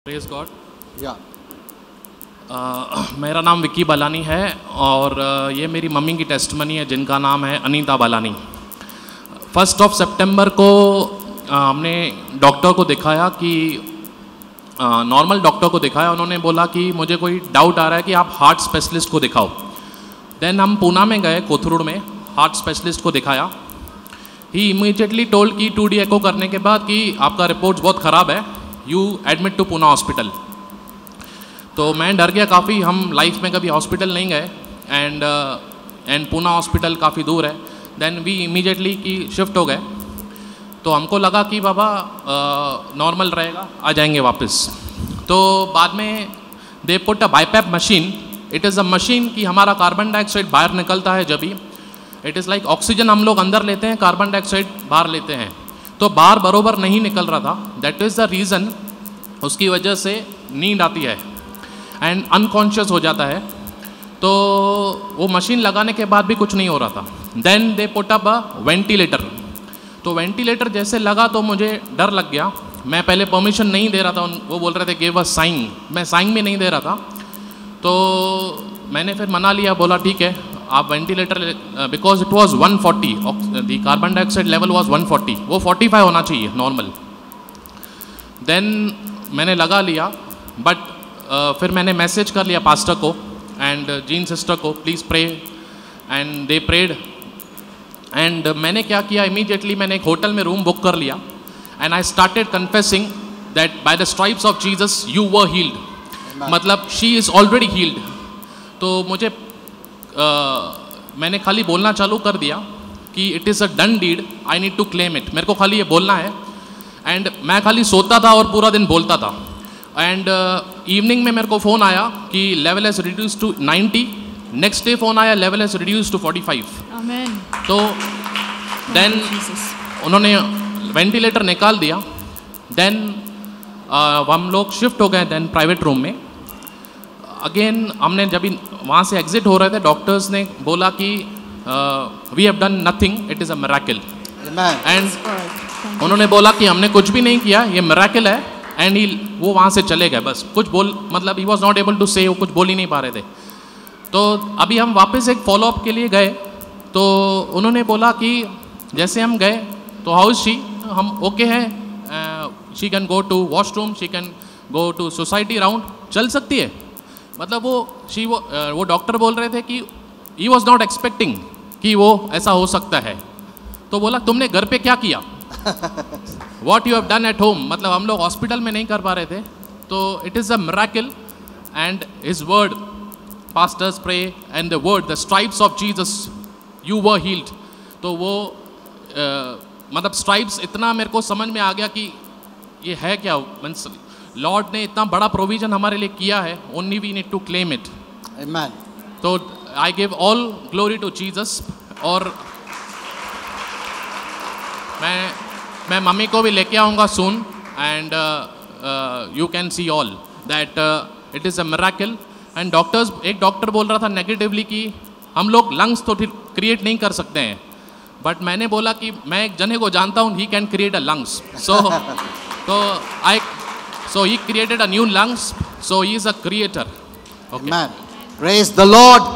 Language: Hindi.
Praise God. या मेरा नाम विक्की बालानी है और ये मेरी मम्मी की टेस्टमनी है जिनका नाम है अनीता बालानी। 1 सितंबर को हमने डॉक्टर को दिखाया कि नॉर्मल डॉक्टर को दिखाया। उन्होंने बोला कि मुझे कोई डाउट आ रहा है कि आप हार्ट स्पेशलिस्ट को दिखाओ। देन हम पूना में गए, कोथरूड में हार्ट स्पेशलिस्ट को दिखाया। ही इमीडिएटली टोल्ड कि 2D एको करने के बाद कि आपका रिपोर्ट्स बहुत ख़राब है, you admit to Poona hospital. तो मैं डर गया काफ़ी, हम लाइफ में कभी हॉस्पिटल नहीं गए एंड पूना हॉस्पिटल काफ़ी दूर है। देन वी इमीडिएटली की शिफ्ट हो गए। तो हमको लगा कि बाबा नॉर्मल रहेगा, आ जाएंगे वापस। तो बाद में they put a BiPAP machine. It is a machine कि हमारा कार्बन डाइऑक्साइड बाहर निकलता है जब भी। इट इज़ लाइक ऑक्सीजन हम लोग अंदर लेते हैं, कार्बन डाइऑक्साइड बाहर लेते हैं। तो बाहर बरोबर नहीं निकल रहा था। दैट इज़ द रीज़न, उसकी वजह से नींद आती है एंड अनकॉन्शियस हो जाता है। तो वो मशीन लगाने के बाद भी कुछ नहीं हो रहा था। Then they put up a ventilator. तो वेंटिलेटर जैसे लगा तो मुझे डर लग गया। मैं पहले परमिशन नहीं दे रहा था, वो बोल रहे थे गिव अ साइन, मैं साइन भी नहीं दे रहा था। तो मैंने फिर मना लिया, बोला ठीक है आप ventilator, because it was 140, the carbon dioxide level was 140, वो 45 होना चाहिए नॉर्मल। देन मैंने लगा लिया, बट फिर मैंने मैसेज कर लिया पास्टर को एंड जीन सिस्टर को, please pray, and they prayed. And मैंने क्या किया, इमीडिएटली मैंने एक होटल में रूम बुक कर लिया and I started confessing that by the stripes of Jesus you were healed, मतलब शी इज़ ऑलरेडी हील्ड। तो मुझे मैंने खाली बोलना चालू कर दिया कि it is a done deed, I need to claim it. मेरे को खाली ये बोलना है। एंड मैं खाली सोता था और पूरा दिन बोलता था। एंड इवनिंग में मेरे को फ़ोन आया कि level has reduce to 90। Next day phone आया level has reduce to 45। Amen. तो देन उन्होंने वेंटिलेटर निकाल दिया। देन हम लोग शिफ्ट हो गए देन प्राइवेट रूम में। अगेन हमने जब वहाँ से एग्जिट हो रहे थे, डॉक्टर्स ने बोला कि we have done nothing, it is a miracle. And उन्होंने बोला कि हमने कुछ भी नहीं किया, ये मिरेकल है। एंड वो वहाँ से चले गए, बस कुछ बोल, मतलब he was not able to say, वो कुछ बोल ही नहीं पा रहे थे। तो अभी हम वापस एक फॉलोअप के लिए गए। तो उन्होंने बोला कि जैसे हम गए तो हाउ इज शी, हम ओके हैं, she can go to washroom, she can go to society round, चल सकती है। मतलब वो डॉक्टर बोल रहे थे कि ही वॉज नॉट एक्सपेक्टिंग कि वो ऐसा हो सकता है। तो बोला तुमने घर पे क्या किया, what you have done at home, मतलब हम लोग हॉस्पिटल में नहीं कर पा रहे थे। तो it is a miracle and his word, pastors pray and the word, the stripes of Jesus you were healed. तो वो मतलब स्ट्राइप्स, इतना मेरे को समझ में आ गया कि ये है क्या, मीन्स लॉर्ड ने इतना बड़ा प्रोविजन हमारे लिए किया है, only we need to claim it. Amen. तो I give all glory to Jesus. और मैं मम्मी को भी लेके आऊँगा soon and you can see all that it is a miracle. And doctors, एक डॉक्टर बोल रहा था नेगेटिवली कि हम लोग लंग्स तो क्रिएट नहीं कर सकते हैं, बट मैंने बोला कि मैं एक जने को जानता हूँ, he can create a lungs. So he created a new lungs, so he is a creator. Okay. Amen. Praise the Lord.